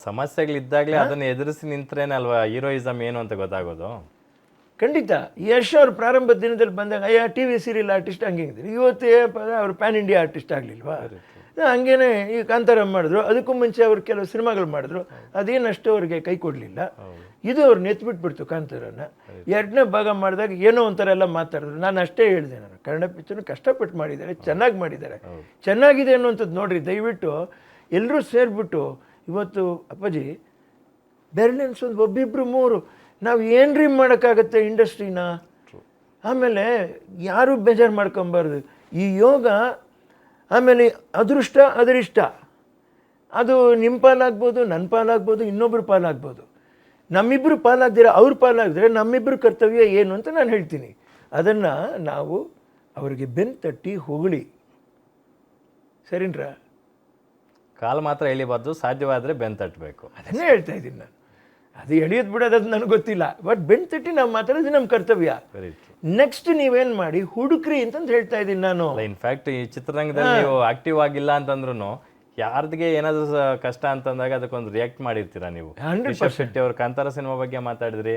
ಸಮಸ್ಯೆಗಳಿದ್ದಾಗಲೇ ಅದನ್ನು ಎದುರಿಸಿ ನಿಂತ್ರೇನೆ ಅಲ್ವಾ ಹೀರೋಯಿಸಮ್ ಏನು ಅಂತ ಗೊತ್ತಾಗೋದು. ಖಂಡಿತ. ಯಶ್ ಅವ್ರು ಪ್ರಾರಂಭದ ದಿನದಲ್ಲಿ ಬಂದಾಗ ಅಯ್ಯ ಟಿ ವಿ ಸೀರಿಯಲ್ ಆರ್ಟಿಸ್ಟ್ ಹಂಗೆ ಇದ್ರು. ಇವತ್ತೇ ಅವರು ಪ್ಯಾನ್ ಇಂಡಿಯಾ ಆರ್ಟಿಸ್ಟ್ ಆಗಲಿಲ್ವಾ? ಹಂಗೇನೆ ಈಗ ಕಾಂತಾರ ಮಾಡಿದ್ರು, ಅದಕ್ಕೂ ಮುಂಚೆ ಅವ್ರು ಕೆಲವು ಸಿನಿಮಾಗಳು ಮಾಡಿದ್ರು, ಅದೇನಷ್ಟು ಅವ್ರಿಗೆ ಕೈ ಕೊಡಲಿಲ್ಲ. ಇದು ಅವ್ರು ನೆತ್ಬಿಟ್ಬಿಡ್ತು ಕಾಂತಾರನ. ಎರಡನೇ ಭಾಗ ಮಾಡಿದಾಗ ಏನೋ ಒಂಥರ ಎಲ್ಲ ಮಾತಾಡಿದ್ರು. ನಾನು ಅಷ್ಟೇ ಹೇಳಿದೆ, ನಾನು ಕನ್ನಡ ಪಿಕ್ಚರ್ನ ಕಷ್ಟಪಟ್ಟು ಮಾಡಿದ್ದಾರೆ, ಚೆನ್ನಾಗಿ ಮಾಡಿದ್ದಾರೆ, ಚೆನ್ನಾಗಿದೆ ಅನ್ನುವಂಥದ್ದು ನೋಡ್ರಿ. ದಯವಿಟ್ಟು ಎಲ್ಲರೂ ಸೇರಿಬಿಟ್ಟು ಇವತ್ತು ಅಪ್ಪಾಜಿ ಬೆರಳೆನ್ಸೊಂದು ಒಬ್ಬಿಬ್ರು ಮೂರು ನಾವು ಏನ್ರಿ ಮಾಡೋಕ್ಕಾಗತ್ತೆ ಇಂಡಸ್ಟ್ರಿನ. ಆಮೇಲೆ ಯಾರೂ ಬೇಜಾರು ಮಾಡ್ಕೊಬಾರ್ದು. ಈ ಯೋಗ ಆಮೇಲೆ ಅದೃಷ್ಟ ಅದರಿಷ್ಟ, ಅದು ನಿಮ್ಮ ಪಾಲಾಗ್ಬೋದು, ನನ್ನ ಪಾಲಾಗ್ಬೋದು, ಇನ್ನೊಬ್ರು ಪಾಲಾಗ್ಬೋದು. ನಮ್ಮಿಬ್ಬರು ಪಾಲಾಗ್ದಿರ ಅವ್ರ ಪಾಲಾಗ್ದಿರ ನಮ್ಮಿಬ್ಬರು ಕರ್ತವ್ಯ ಏನು ಅಂತ ನಾನು ಹೇಳ್ತೀನಿ. ಅದನ್ನು ನಾವು ಅವರಿಗೆ ಬೆನ್ನು ತಟ್ಟಿ ಹೊಗಳಿ, ಸರಿನ್ರಾ? ಕಾಲು ಮಾತ್ರ ಎಳಿಬಾರ್ದು, ಸಾಧ್ಯವಾದರೆ ಬೆನ್ನು ತಟ್ಟಬೇಕು. ಅದನ್ನೇ ಹೇಳ್ತಾ ಇದ್ದೀನಿ ನಾನು. ಅದು ಎಳೆಯೋದು ಬಿಡೋದು ಅದು ನನಗೆ ಗೊತ್ತಿಲ್ಲ, ಬಟ್ ಬೆನ್ನು ತಟ್ಟಿ ನಾವು ಮಾತಾಡೋದು ನಮ್ಮ ಕರ್ತವ್ಯ. ನೆಕ್ಸ್ಟ್ ನೀವೇನು ಮಾಡಿ ಹುಡುಕ್ರಿ ಅಂತಂದು ಹೇಳ್ತಾ ಇದ್ದೀನಿ ನಾನು. ಇನ್ಫ್ಯಾಕ್ಟ್ ಈ ಚಿತ್ರರಂಗದಲ್ಲಿ ನೀವು ಆಕ್ಟಿವ್ ಆಗಿಲ್ಲ ಅಂತಂದ್ರೂ ಯಾರ್ದಿಗೆ ಏನಾದರೂ ಕಷ್ಟ ಅಂತಂದಾಗ ಅದಕ್ಕೊಂದು ರಿಯಾಕ್ಟ್ ಮಾಡಿರ್ತೀರಾ ನೀವು. ರಿಷಬ್ ಶೆಟ್ಟಿ ಅವ್ರು ಕಾಂತಾರ ಸಿನಿಮಾ ಬಗ್ಗೆ ಮಾತಾಡಿದ್ರಿ,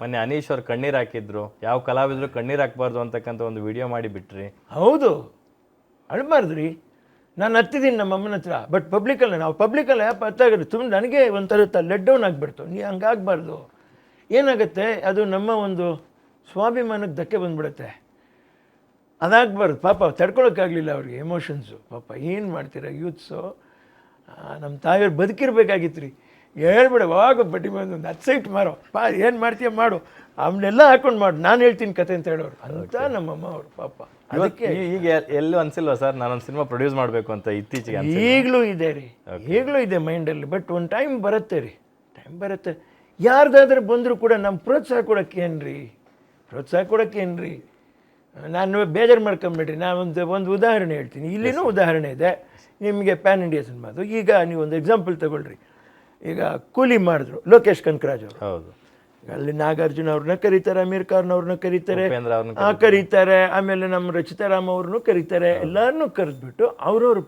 ಮೊನ್ನೆ ಅನೀಶ್ ಅವ್ರು ಕಣ್ಣೀರು ಹಾಕಿದ್ರು. ಯಾವ ಕಲಾವಿದ್ರು ಕಣ್ಣೀರು ಹಾಕ್ಬಾರ್ದು ಅಂತಕ್ಕಂಥ ಒಂದು ವಿಡಿಯೋ ಮಾಡಿ ಬಿಟ್ರಿ. ಹೌದು, ಅಳ್ಬಾರ್ದು ರೀ. ನಾನು ಹತ್ತಿದ್ದೀನಿ ನಮ್ಮ ಅಮ್ಮನ ಹತ್ರ, ಬಟ್ ಪಬ್ಲಿಕಲ್ಲ, ನಾವು ಪಬ್ಲಿಕಲ್ಲ ಯಾಕೆ ಹತ್ತಾಗಿರೋ ತುಂಬ ನನಗೆ ಒಂಥರ ಲೆಟ್ ಡೌನ್ ಆಗಿಬಿಡ್ತು. ನೀ ಹಂಗಾಗಬಾರ್ದು. ಏನಾಗುತ್ತೆ, ಅದು ನಮ್ಮ ಒಂದು ಸ್ವಾಭಿಮಾನಕ್ಕೆ ಧಕ್ಕೆ ಬಂದ್ಬಿಡುತ್ತೆ. ಅದಾಗಬಾರ್ದು. ಪಾಪ ತಡ್ಕೊಳಕ್ಕಾಗಲಿಲ್ಲ ಅವ್ರಿಗೆ ಎಮೋಷನ್ಸು. ಪಾಪ ಏನು ಮಾಡ್ತೀರ ಯೂತ್ಸು. ನಮ್ಮ ತಾಯಿಯವ್ರು ಬದುಕಿರ್ಬೇಕಾಗಿತ್ತು ರೀ. ಹೇಳ್ಬಿಡ ವಾಗ ಬಡ್ಡಿ ಬಂದು ಒಂದು 10 ಸೈಟ್ ಮಾರೋ ಏನು ಮಾಡ್ತೀಯ ಮಾಡು, ಅವನ್ನೆಲ್ಲ ಹಾಕೊಂಡು ಮಾಡು, ನಾನು ಹೇಳ್ತೀನಿ ಕತೆ ಅಂತ ಹೇಳೋರು ಅಂತ ನಮ್ಮಮ್ಮ ಅವರು. ಪಾಪ ಅದಕ್ಕೆ ಈಗ ಎಲ್ಲೂ ಅನ್ಸಿಲ್ವಾ ಸರ್ ನಾನೊಂದು ಸಿನಿಮಾ ಪ್ರೊಡ್ಯೂಸ್ ಮಾಡಬೇಕು ಅಂತ? ಇತ್ತೀಚೆಗೆ ಈಗಲೂ ಇದೆ ರೀ, ಈಗಲೂ ಇದೆ ಮೈಂಡಲ್ಲಿ. ಬಟ್ ಒಂದು ಟೈಮ್ ಬರುತ್ತೆ ರೀ, ಟೈಮ್ ಬರುತ್ತೆ. ಯಾರ್ದಾದ್ರೂ ಬಂದರೂ ಕೂಡ ನಮ್ಮ ಪ್ರೋತ್ಸಾಹ ಕೊಡೋಕ್ಕೇನ್ರಿ, ಪ್ರೋತ್ಸಾಹ ಕೊಡೋಕ್ಕೇನ್ರಿ. ನಾನು ಬೇಜಾರು ಮಾಡ್ಕೊಂಬಿಡ್ರಿ. ನಾನು ಒಂದು ಉದಾಹರಣೆ ಹೇಳ್ತೀನಿ. ಇಲ್ಲಿನೂ ಉದಾಹರಣೆ ಇದೆ ನಿಮಗೆ, ಪ್ಯಾನ್ ಇಂಡಿಯಾ ಸಿನಿಮಾದು. ಈಗ ನೀವು ಒಂದು ಎಕ್ಸಾಂಪಲ್ ತಗೊಳ್ರಿ. ಈಗ ಕೂಲಿ ಮಾಡಿದ್ರು ಲೋಕೇಶ್ ಕನಕರಾಜ್ ಅವರು. ಹೌದು, ಅಲ್ಲಿ ನಾಗಾರ್ಜುನ ಅವ್ರನ್ನ ಕರೀತಾರೆ, ಅಮೀರ್ ಖಾನ್ ಅವ್ರನ್ನ ಕರೀತಾರೆ, ಕರೀತಾರೆ. ಆಮೇಲೆ ನಮ್ಮ ರಚಿತಾರಾಮ್ ಅವ್ರನ್ನೂ ಕರೀತಾರೆ. ಎಲ್ಲರನ್ನೂ ಕರೆದ್ಬಿಟ್ಟು ಅವ್ರವ್ರ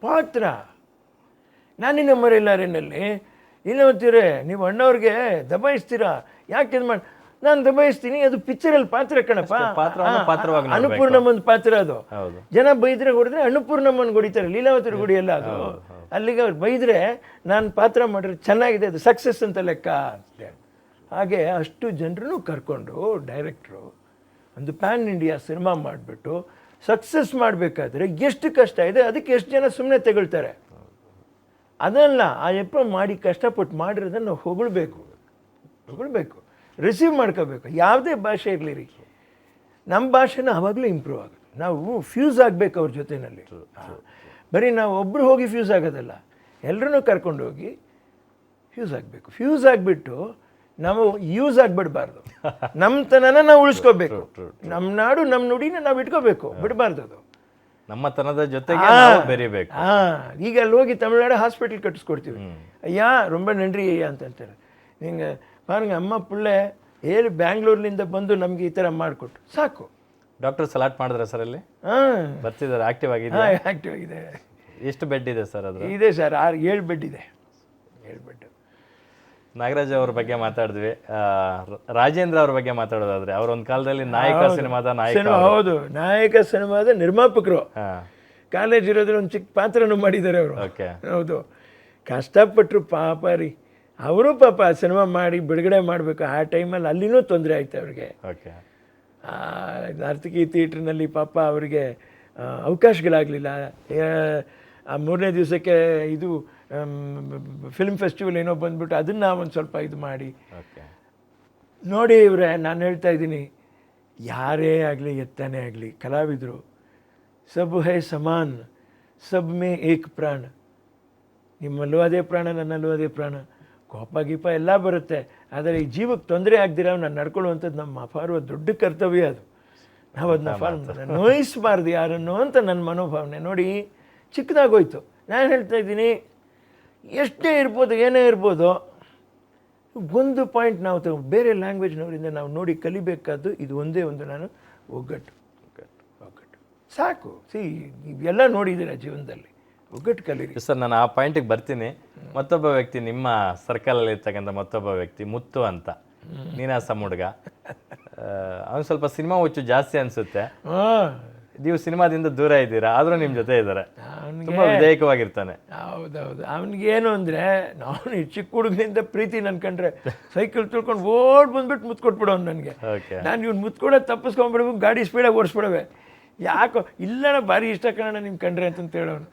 ಪಾತ್ರ ನಾನಿನ್ನ ಮರೆಯಲಾರೇನಲ್ಲಿ ಇನ್ನೊತ್ತೀರೇ ನೀವು ಅಣ್ಣವ್ರಿಗೆ ದಬಾಯಿಸ್ತೀರಾ, ಯಾಕೆ ಇದು ಮಾಡಿ? ನಾನು ದಬಾಯಿಸ್ತೀನಿ, ಅದು ಪಿಕ್ಚರಲ್ಲಿ ಪಾತ್ರ ಕಣಪ್ಪ. ಅನ್ನಪೂರ್ಣಮ್ಮನ ಪಾತ್ರ ಅದು. ಜನ ಬೈದ್ರೆ ಹೊಡೆದ್ರೆ ಅನ್ನಪೂರ್ಣಮ್ಮನ ಹೊಡಿತಾರೆ, ಲೀಲಾವತಿ ಗುಡಿಯಲ್ಲ ಅದು. ಅಲ್ಲಿಗೆ ಅವ್ರು ಬೈದ್ರೆ ನಾನು ಪಾತ್ರ ಮಾಡಿದ್ರೆ ಚೆನ್ನಾಗಿದೆ, ಅದು ಸಕ್ಸಸ್ ಅಂತ ಲೆಕ್ಕ ಅಂತ. ಹಾಗೆ ಅಷ್ಟು ಜನರನ್ನು ಕರ್ಕೊಂಡು ಡೈರೆಕ್ಟ್ರು ಒಂದು ಪ್ಯಾನ್ ಇಂಡಿಯಾ ಸಿನಿಮಾ ಮಾಡಿಬಿಟ್ಟು ಸಕ್ಸಸ್ ಮಾಡಬೇಕಾದ್ರೆ ಎಷ್ಟು ಕಷ್ಟ ಇದೆ, ಅದಕ್ಕೆ ಎಷ್ಟು ಜನ ಸುಮ್ಮನೆ ತಗೊಳ್ತಾರೆ. ಅದಲ್ಲ, ಆ ಯಪ್ಪ ಮಾಡಿ ಕಷ್ಟಪಟ್ಟು ಮಾಡಿರೋದನ್ನು ನಾವು ಹೊಗಳ್ಬೇಕು, ರಿಸೀವ್ ಮಾಡ್ಕೋಬೇಕು. ಯಾವುದೇ ಭಾಷೆ ಇರಲಿ ರೀ, ನಮ್ಮ ಭಾಷೆನ ಆವಾಗಲೂ ಇಂಪ್ರೂವ್ ಆಗುತ್ತೆ. ನಾವು ಫ್ಯೂಸ್ ಆಗಬೇಕು ಅವ್ರ ಜೊತೆಯಲ್ಲಿ. ಬರೀ ನಾವು ಒಬ್ಬರು ಹೋಗಿ ಫ್ಯೂಸ್ ಆಗೋದಲ್ಲ, ಎಲ್ಲರೂ ಕರ್ಕೊಂಡು ಹೋಗಿ ಫ್ಯೂಸ್ ಆಗಬೇಕು. ಫ್ಯೂಸ್ ಆಗಿಬಿಟ್ಟು ನಾವು ಯೂಸ್ ಆಗಿಬಿಡಬಾರ್ದು. ನಮ್ಮ ತನನ ನಾವು ಉಳಿಸ್ಕೋಬೇಕು, ನಮ್ಮ ನಾಡು ನಮ್ಮ ನುಡಿನ ನಾವು ಇಟ್ಕೋಬೇಕು, ಬಿಡಬಾರ್ದು. ಅದು ನಮ್ಮ ತನದ ಜೊತೆಗೆ ಬೆರಿಬೇಕು. ಈಗ ಅಲ್ಲಿ ಹೋಗಿ ತಮಿಳ್ನಾಡು ಹಾಸ್ಪಿಟಲ್ ಕಟ್ಟಿಸ್ಕೊಡ್ತೀವಿ. ಅಯ್ಯ ರೊಂಬ ನನ್ರಿ ಅಯ್ಯ ಅಂತಂತಾರೆ. ಹಿಂಗೆ ಪಾರಂಗ ಅಮ್ಮ ಪುಳ್ಳೆ ಹೇಳಿ ಬ್ಯಾಂಗ್ಳೂರ್ನಿಂದ ಬಂದು ನಮಗೆ ಈ ಥರ ಮಾಡಿಕೊಟ್ಟು ಸಾಕು. ಡಾಕ್ಟರ್ ಸಲಾಟ್ ಮಾಡಿದ್ರೆ ಸರ್ ಅಲ್ಲಿ? ಬರ್ತಿದ್ದಾರೆ, ಆಕ್ಟಿವ್ ಆಗಿದೆ. ಆಕ್ಟಿವ್ ಆಗಿದೆ. ಎಷ್ಟು ಬೆಡ್ ಇದೆ ಸರ್? ಅದು ಇದೆ ಸರ್, 7 ಬೆಡ್ ಇದೆ. 7 ಬೆಡ್. ನಾಗರಾಜ್ ಅವ್ರ ಬಗ್ಗೆ ಮಾತಾಡಿದ್ವಿ. ರಾಜೇಂದ್ರ ಅವ್ರ ಬಗ್ಗೆ ಮಾತಾಡೋದಾದ್ರೆ ಅವ್ರ ಒಂದು ಕಾಲದಲ್ಲಿ ನಾಯಕ ಸಿನಿಮಾದ ನಾಯಕ. ಹೌದು, ನಾಯಕ ಸಿನಿಮಾದ ನಿರ್ಮಾಪಕರು. ಕಾಲೇಜ್ ಇರೋದ್ರ ಒಂದು ಚಿಕ್ಕ ಪಾತ್ರನೂ ಮಾಡಿದ್ದಾರೆ ಅವರು. ಹೌದು, ಕಷ್ಟಪಟ್ಟರು ಪಾಪ ರೀ ಅವರು. ಪಾಪ ಸಿನಿಮಾ ಮಾಡಿ ಬಿಡುಗಡೆ ಮಾಡಬೇಕು ಆ ಟೈಮಲ್ಲಿ ಅಲ್ಲಿನೂ ತೊಂದರೆ ಆಯ್ತು ಅವ್ರಿಗೆ. ನರ್ತಕಿ ಥಿಯೇಟ್ರ್ನಲ್ಲಿ ಪಾಪ ಅವರಿಗೆ ಅವಕಾಶಗಳಾಗಲಿಲ್ಲ. ಆ 3ನೇ ದಿವಸಕ್ಕೆ ಇದು ಫಿಲ್ಮ್ ಫೆಸ್ಟಿವಲ್ ಏನೋ ಬಂದ್ಬಿಟ್ಟು ಅದನ್ನು ಒಂದು ಸ್ವಲ್ಪ ಇದು ಮಾಡಿ ನೋಡಿ. ಇವರೇ ನಾನು ಹೇಳ್ತಾ ಇದ್ದೀನಿ, ಯಾರೇ ಆಗಲಿ ಎತ್ತಾನೇ ಆಗಲಿ ಕಲಾವಿದರು ಸಬ್ ಹೈ ಸಮಾನ್, ಸಬ್ ಮೇ ಏಕ್ ಪ್ರಾಣ. ನಿಮ್ಮಲ್ಲೂ ಅದೇ ಪ್ರಾಣ, ನನ್ನಲ್ಲೂ ಅದೇ ಪ್ರಾಣ. ಕೋಪ ಗೀಪ ಎಲ್ಲ ಬರುತ್ತೆ, ಆದರೆ ಈ ಜೀವಕ್ಕೆ ತೊಂದರೆ ಆಗದಿರ ನಾನು ನಡ್ಕೊಳ್ಳುವಂಥದ್ದು ನಮ್ಮ ಅಪಾರ ದೊಡ್ಡ ಕರ್ತವ್ಯ. ಅದು ನಾವು ಅದನ್ನ ನೋಯಿಸಬಾರ್ದು ಯಾರನ್ನು ಅಂತ ನನ್ನ ಮನೋಭಾವನೆ. ನೋಡಿ, ಚಿಕ್ಕದಾಗೋಯ್ತು. ನಾನು ಹೇಳ್ತಾ ಇದ್ದೀನಿ, ಎಷ್ಟೇ ಇರ್ಬೋದು, ಏನೇ ಇರ್ಬೋದು, ಒಂದು ಪಾಯಿಂಟ್ ನಾವು ಬೇರೆ ಲ್ಯಾಂಗ್ವೇಜ್ನವರಿಂದ ನಾವು ನೋಡಿ ಕಲಿಬೇಕಾದ್ದು ಇದು ಒಂದೇ ಒಂದು. ನಾನು ಒಗ್ಗಟ್ಟು ಸಾಕು. ಸಿ ಇವೆಲ್ಲ ನೋಡಿದ್ದೀರ ಜೀವನದಲ್ಲಿ, ಒಗ್ಗಟ್ಟು ಕಲೀರಿ. ಸರ್ ನಾನು ಆ ಪಾಯಿಂಟಿಗೆ ಬರ್ತೀನಿ. ಮತ್ತೊಬ್ಬ ವ್ಯಕ್ತಿ ನಿಮ್ಮ ಸರ್ಕಲಲ್ಲಿ ಇರ್ತಕ್ಕಂಥ ಮತ್ತೊಬ್ಬ ವ್ಯಕ್ತಿ ಮುತ್ತು ಅಂತ, ನೀನಾಸಂ ಹುಡುಗ. ಅವನು ಸ್ವಲ್ಪ ಸಿನಿಮಾ ಹುಚ್ಚು ಜಾಸ್ತಿ ಅನ್ಸುತ್ತೆ. ನೀವು ಸಿನಿಮಾದಿಂದ ದೂರ ಇದ್ದೀರಾ, ಆದ್ರೂ ನಿಮ್ಮ ಜೊತೆ ಇದ್ದಾರೆ. ತುಂಬಾ ವಿಧೇಯಕವಾಗಿರ್ತಾನೆ. ಹೌದೌದು. ಅವನಿಗೇನು ಅಂದರೆ, ನಾನು ಈ ಚಿಕ್ಕ ಹುಡುಗನಿಂದ ಪ್ರೀತಿ ನನ್ಕಂಡ್ರೆ ಸೈಕಲ್ ತುಳ್ಕೊಂಡು ಓಡ್ ಬಂದ್ಬಿಟ್ಟು ಮುತ್ಕೊಟ್ಬಿಡೋನು ನನಗೆ. ನಾನು ಇವ್ನು ಮುತ್ಕೊಡೋದು ತಪ್ಪಿಸ್ಕೊಂಡ್ಬಿಡ್ಬೇಕು, ಗಾಡಿ ಸ್ಪೀಡಾಗಿ ಓಡಿಸ್ಬಿಡವೆ. ಯಾಕೋ ಇಲ್ಲಣ್ಣ ಭಾರಿ ಇಷ್ಟ ಕಣ ನಿಮ್ ಕಂಡ್ರೆ ಅಂತ ಹೇಳೋನು.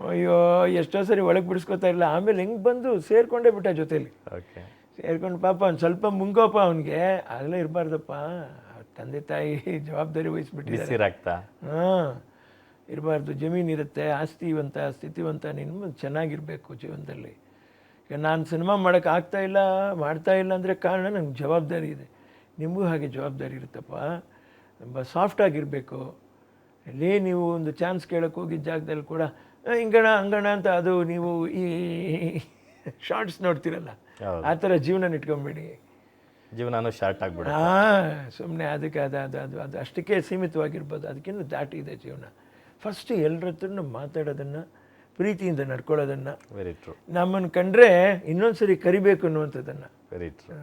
ಅಯ್ಯೋ ಎಷ್ಟೋ ಸರಿ ಒಳಗೆ ಬಿಡಿಸ್ಕೊತಾ ಇಲ್ಲ. ಆಮೇಲೆ ಹೆಂಗೆ ಬಂದು ಸೇರ್ಕೊಂಡೇ ಬಿಟ್ಟ ಜೊತೇಲಿ. ಸೇರ್ಕೊಂಡು ಪಾಪ ಅವ್ನು ಸ್ವಲ್ಪ ಮುಂಗೋಪ, ಅವನಿಗೆ ಅಲ್ಲ ಇರಬಾರ್ದಪ್ಪ, ತಂದೆ ತಾಯಿ ಜವಾಬ್ದಾರಿ ವಹಿಸ್ಬಿಟ್ಟಿದ್ದಾರೆ. ಹಾಂ, ಇರಬಾರ್ದು. ಜಮೀನು ಇರುತ್ತೆ, ಆಸ್ತಿವಂತ ಸ್ಥಿತಿವಂತ, ನೀನು ಚೆನ್ನಾಗಿರ್ಬೇಕು ಜೀವನದಲ್ಲಿ. ಈಗ ನಾನು ಸಿನಿಮಾ ಮಾಡೋಕ್ಕೆ ಮಾಡ್ತಾ ಇಲ್ಲ ಅಂದರೆ ಕಾರಣ ನಂಗೆ ಜವಾಬ್ದಾರಿ ಇದೆ. ನಿಮಗೂ ಹಾಗೆ ಜವಾಬ್ದಾರಿ ಇರುತ್ತಪ್ಪ. ತುಂಬ ಸಾಫ್ಟಾಗಿರಬೇಕು. ಅಲ್ಲಿ ನೀವು ಒಂದು ಚಾನ್ಸ್ ಕೇಳೋಕ್ಕೆ ಹೋಗಿದ್ದ ಜಾಗದಲ್ಲಿ ಕೂಡ ಹಿಂಗಣ ಹಂಗಣ ಅಂತ, ಅದು ನೀವು ಈ ಶಾರ್ಟ್ಸ್ ನೋಡ್ತಿರಲ್ಲ, ಆ ಥರ ಜೀವನ ಇಟ್ಕೊಂಬೇಡಿ. ಜೀವನನೂ ಶಾರ್ಟ್ ಆಗ್ಬಿಡ. ಸುಮ್ಮನೆ ಅದಕ್ಕೆ ಅದು ಅಷ್ಟಕ್ಕೆ ಸೀಮಿತವಾಗಿರ್ಬೋದು, ಅದಕ್ಕಿಂತ ದಾಟಿ ಇದೆ ಜೀವನ. ಫಸ್ಟ್ ಎಲ್ಲರ ಹತ್ರನೂ ಮಾತಾಡೋದನ್ನು, ಪ್ರೀತಿಯಿಂದ ನಡ್ಕೊಳ್ಳೋದನ್ನು, ವೆರಿ ಟ್ರೂ. ನಮ್ಮನ್ನು ಕಂಡ್ರೆ ಇನ್ನೊಂದು ಸರಿ ಕರಿಬೇಕು ಅನ್ನುವಂಥದ್ದನ್ನು, ವೆರಿ ಟ್ರೂ,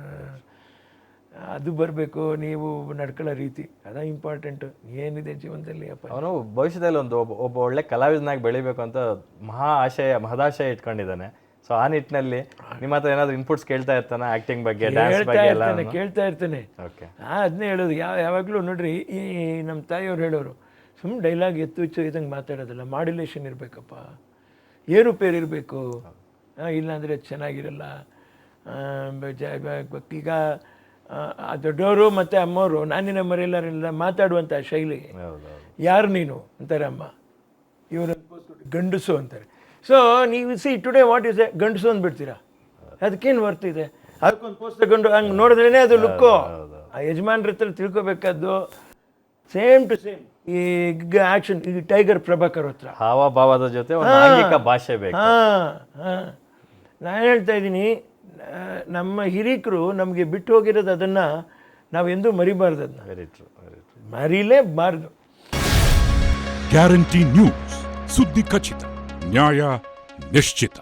ಅದು ಬರಬೇಕು. ನೀವು ನಡ್ಕೊಳ್ಳೋ ರೀತಿ ಅದ ಇಂಪಾರ್ಟೆಂಟು. ಏನಿದೆ ಜೀವನದಲ್ಲಿ ಅಪ್ಪ. ಅವನು ಭವಿಷ್ಯದಲ್ಲಿ ಒಬ್ಬ ಒಳ್ಳೆ ಕಲಾವಿದನಾಗಿ ಬೆಳಿಬೇಕು ಅಂತ ಮಹದಾಶಯ ಇಟ್ಕೊಂಡಿದ್ದಾನೆ. ಸೊ ಆ ನಿಟ್ಟಿನಲ್ಲಿ ನಿಮ್ಮ ಹತ್ರ ಏನಾದ್ರು ಇನ್ಪುಟ್ಸ್ ಕೇಳ್ತಾ ಇರ್ತಾನೆ, ಆಕ್ಟಿಂಗ್ ಬಗ್ಗೆ, ಡ್ಯಾನ್ಸ್ ಬಗ್ಗೆ ಎಲ್ಲ ಕೇಳ್ತಾ ಇರ್ತಾನೆ. ಅದನ್ನೇ ಹೇಳೋದು. ಯಾವಾಗಲೂ ನೋಡ್ರಿ, ಈ ನಮ್ಮ ತಾಯಿಯವ್ರು ಹೇಳೋರು, ಸುಮ್ಮನೆ ಡೈಲಾಗ್ ಎತ್ತು ಇದಂಗೆ ಮಾತಾಡೋದಲ್ಲ, ಮಾಡ್ಯುಲೇಷನ್ ಇರಬೇಕಪ್ಪ, ಏರುಪೇರು ಇರಬೇಕು, ಇಲ್ಲಾಂದರೆ ಚೆನ್ನಾಗಿರಲ್ಲ. ಈಗ ದೊಡ್ಡವರು ಮತ್ತು ಅಮ್ಮವರು ನಾನಿನ ಮರೆಯಲ್ಲ ಮಾತಾಡುವಂಥ ಶೈಲಿ. ಯಾರು ನೀನು ಅಂತಾರೆ ಅಮ್ಮ, ಇವರು ಗಂಡಸು ಅಂತಾರೆ. ಸೊ ನೀವು ಟುಡೇ ವಾಟ್ ಇಸ್ ಎ ಗಂಡಸು ಅಂದ್ಬಿಡ್ತೀರಾ, ಅದಕ್ಕೇನು ವರ್ತ್ ಇದೆ? ಅದಕ್ಕೊಂದು ಪೋಸ್ಟ್ ತಗೊಂಡು ಹಂಗೆ ನೋಡಿದ್ರೇ ಅದು ಲುಕ್ಕು. ಆ ಯಜಮಾನ್ರ ಹತ್ರ ತಿಳ್ಕೊಬೇಕಾದ್ದು ಸೇಮ್ ಟು ಸೇಮ್. ಈಗ ಆಕ್ಷನ್, ಈಗ ಟೈಗರ್ ಪ್ರಭಾಕರ್ ಹತ್ರ ಹಾವಭಾವದ ಜೊತೆ ಆಂಗಿಕ ಭಾಷೆ ಬೇಕು. ನಾನು ಹೇಳ್ತಾ ಇದ್ದೀನಿ, ನಮ್ಮ ಹಿರೀಕರು ನಮಗೆ ಬಿಟ್ಟು ಹೋಗಿರೋದು, ಅದನ್ನು ನಾವೆಂದೂ ಮರಿಬಾರ್ದು. ಅದನ್ನ ಮರಿಲೇಬಾರ್ದು. ಗ್ಯಾರಂಟಿ ನ್ಯೂಸ್, ಸುದ್ದಿ ಖಚಿತ, ನ್ಯಾಯ ನಿಶ್ಚಿತ.